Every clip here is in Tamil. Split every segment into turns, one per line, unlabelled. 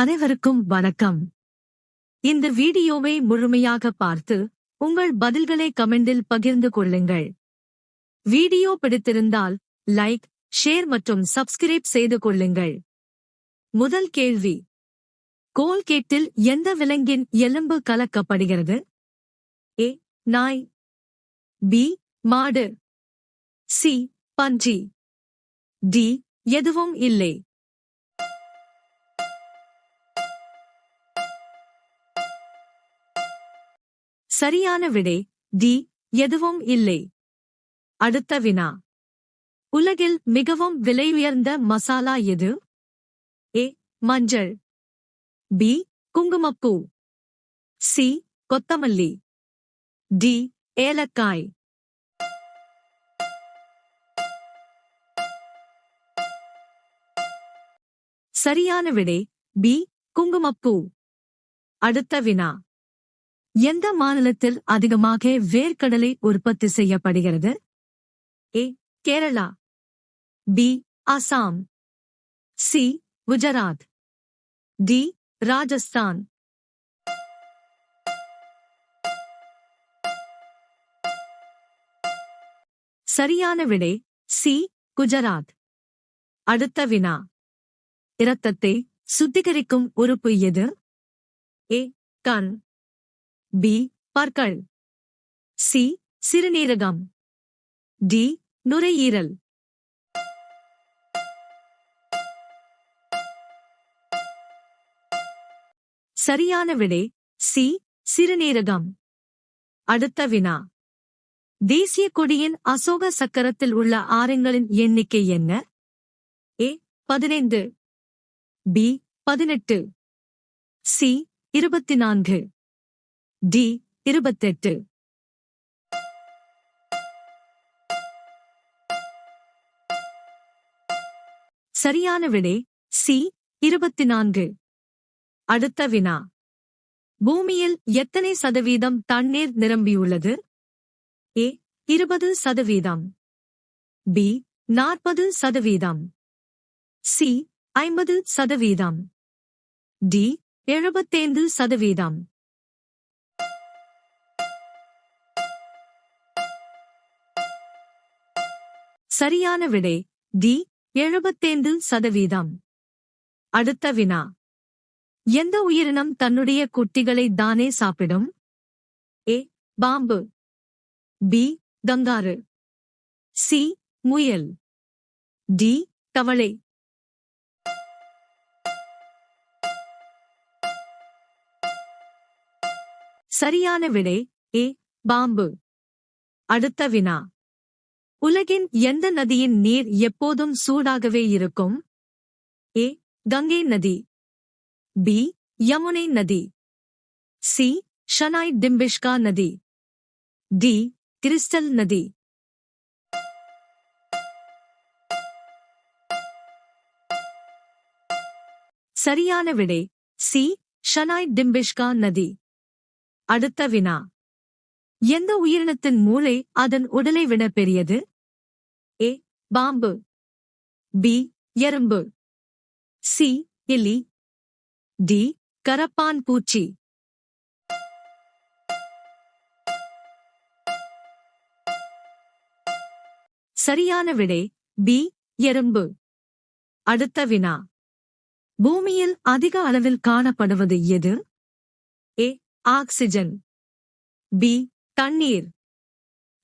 அனைவருக்கும் வணக்கம். இந்த வீடியோவை முழுமையாக பார்த்து உங்கள் பதில்களை கமெண்டில் பகிர்ந்து கொள்ளுங்கள். வீடியோ பிடித்திருந்தால் லைக், ஷேர் மற்றும் சப்ஸ்கிரைப் செய்து கொள்ளுங்கள். முதல் கேள்வி: கோல்கேட்டில் எந்த விலங்கின் எலும்பு கலக்கப்படுகிறது? ஏ. நாய், பி. மாடு, சி. பன்றி, டி. எதுவும் இல்லை. சரியான விடை டி. எதுவும் இல்லை. அடுத்த வினா: உலகில் மிகவும் விலையுயர்ந்த மசாலா எது? ஏ. மஞ்சள், பி. குங்குமப்பூ, சி. கொத்தமல்லி, டி. ஏலக்காய். சரியான விடை பி. குங்குமப்பூ. அடுத்த வினா: எந்த மாநிலத்தில் அதிகமாக வேர்க்கடலை உற்பத்தி செய்யப்படுகிறது? A. Kerala, B. Assam, C. Gujarat, D. Rajasthan. சரியான விடை சி. குஜராத். அடுத்த வினா: இரத்தத்தை சுத்திகரிக்கும் உறுப்பு எது? ஏ. கண், பி. பற்கள், சி. சிறுநீரகம், டி. நுரையீரல். சரியான விடை சி. சிறுநீரகம். அடுத்த வினா: தேசிய கொடியின் அசோக சக்கரத்தில் உள்ள ஆரங்களின் எண்ணிக்கை என்ன? ஏ. 15, பி. 18, சி. 24, டி. 28. சரியான விடை சி. 24. அடுத்த வினா: பூமியில் எத்தனை சதவீதம் தண்ணீர் நிரம்பியுள்ளது? ஏ. 20%, பி. 40%, சி. 50%, டி. 75%. சரியான விடை டி. 75%. அடுத்த வினா: எந்த உயிரினம் தன்னுடைய குட்டிகளை தானே சாப்பிடும்? ஏ. பாம்பு, பி. Kangaroo, C. முயல், டி. தவளை. சரியான விடை ஏ. பாம்பு. அடுத்த வினா: உலகின் எந்த நதியின் நீர் எப்போதும் சூடாகவே இருக்கும்? ஏ. கங்கை நதி, பி. யமுனை நதி, சி. ஷனாய் டிம்பிஷ்கா நதி, டி. கிறிஸ்டல் நதி. சரியான விடை சி. ஷனாய் டிம்பிஷ்கா நதி. அடுத்த வினா: எந்த உயிரினத்தின் மூளை அதன் உடலை விட பெரியது? ஏ. பாம்பு, பி. எறும்பு, சி. எலி, டி. கரப்பான் பூச்சி. சரியான விடை பி. எறும்பு. அடுத்த வினா: பூமியில் அதிக அளவில் காணப்படுவது எது? ஏ. Oxygen, B. தண்ணீர்,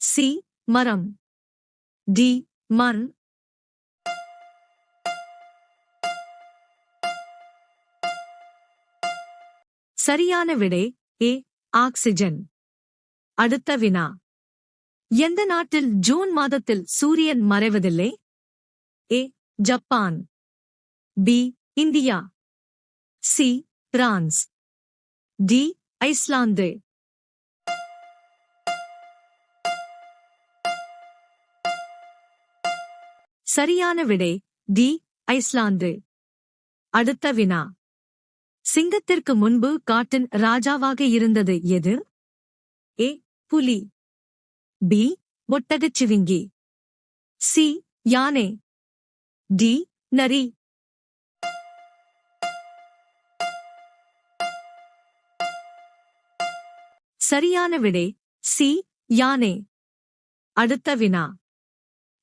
சி. மரம், டி. மண். சரியான விடை ஏ. ஆக்சிஜன். அடுத்த வினா: எந்த நாட்டில் ஜூன் மாதத்தில் சூரியன் மறைவதில்லை? A. Japan, B. India, C. France, D. Iceland. சரியான விடை டி. ஐஸ்லாந்து. அடுத்த வினா: சிங்கத்திற்கு முன்பு காட்டின் ராஜாவாக இருந்தது எது? ஏ. புலி, பி. ஒட்டகச்சிவிங்கி, சி. யானை, டி. நரி. சரியான விடை சி யானை. அடுத்த வினா.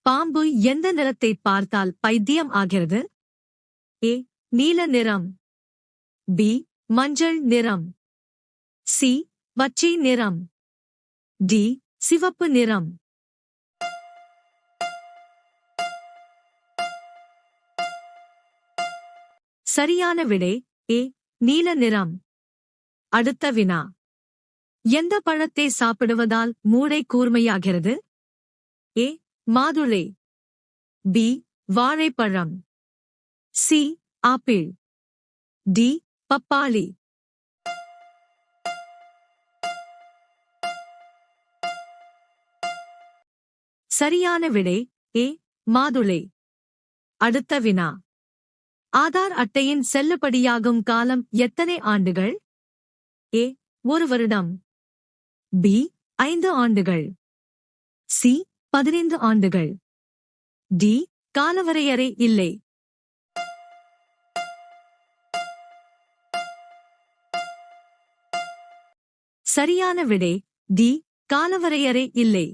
பாம்பு எந்த நிறத்தை பார்த்தால் பைத்தியம் ஆகிறது? ஏ நீல நிறம், பி மஞ்சள் நிறம், சி பச்சை நிறம், டி சிவப்பு நிறம். சரியான விடை ஏ நீல நிறம். அடுத்த வினா. எந்த பழத்தை சாப்பிடுவதால் மூளை கூர்மையாகிறது? ஏ மாதுளை, பி வாழைப்பழம், சி ஆப்பிள், டி பப்பாளி. சரியான விடை ஏ மாதுளை. அடுத்த வினா. ஆதார் அட்டையின் செல்லுபடியாகும் காலம் எத்தனை ஆண்டுகள்? ஏ 1 வருடம், பி 5 ஆண்டுகள், சி 15 ஆண்டுகள், டி காலவரையறை இல்லை. சரியான விடை டி காலவரையறை இல்லை.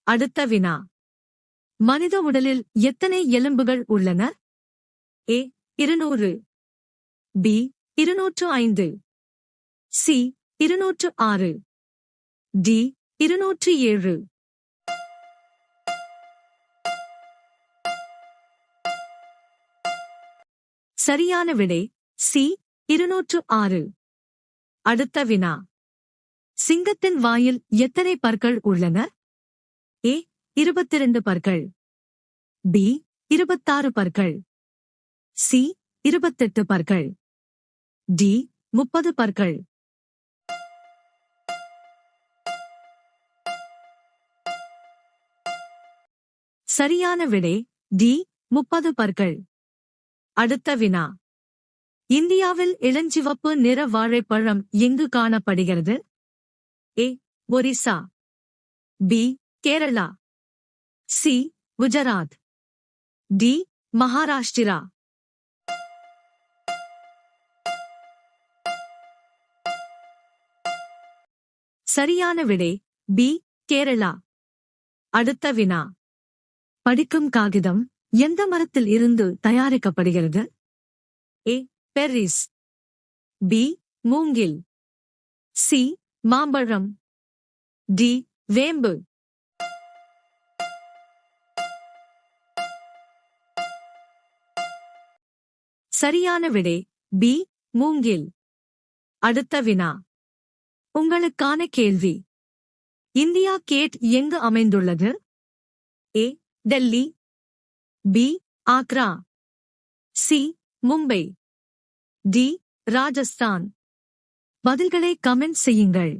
அடுத்த வினா. மனித உடலில் எத்தனை எலும்புகள் உள்ளன? ஏ 200, பி 205, சி 206, டி 207. சரியான விடை சி 206. அடுத்த வினா. சிங்கத்தின் வாயில் எத்தனை பற்கள் உள்ளன? ஏ 22 பற்கள், பி 26 பற்கள், சி 28 பற்கள், டி 30 பற்கள். சரியான விடை டி 30 பற்கள். அடுத்த வினா. இந்தியாவில் இளஞ்சிவப்பு நிற வாழைப்பழம் எங்கு காணப்படுகிறது? A Orissa, B Kerala, C Gujarat, D Maharashtra. சரியான விடை பி கேரளா. அடுத்த வினா. படிக்கும் காகிதம் எந்த மரத்தில் இருந்து தயாரிக்கப்படுகிறது? ஏ பெர்ரிஸ், பி மூங்கில், சி மாம்பழம், டி வேம்பு. சரியான விடை பி மூங்கில். அடுத்த வினா. உங்களுக்கான கேள்வி. இந்தியா கேட் எங்கு அமைந்துள்ளது? A Delhi, B Agra, C Mumbai, D Rajasthan. பதில்களை கமெண்ட் செய்யுங்கள்.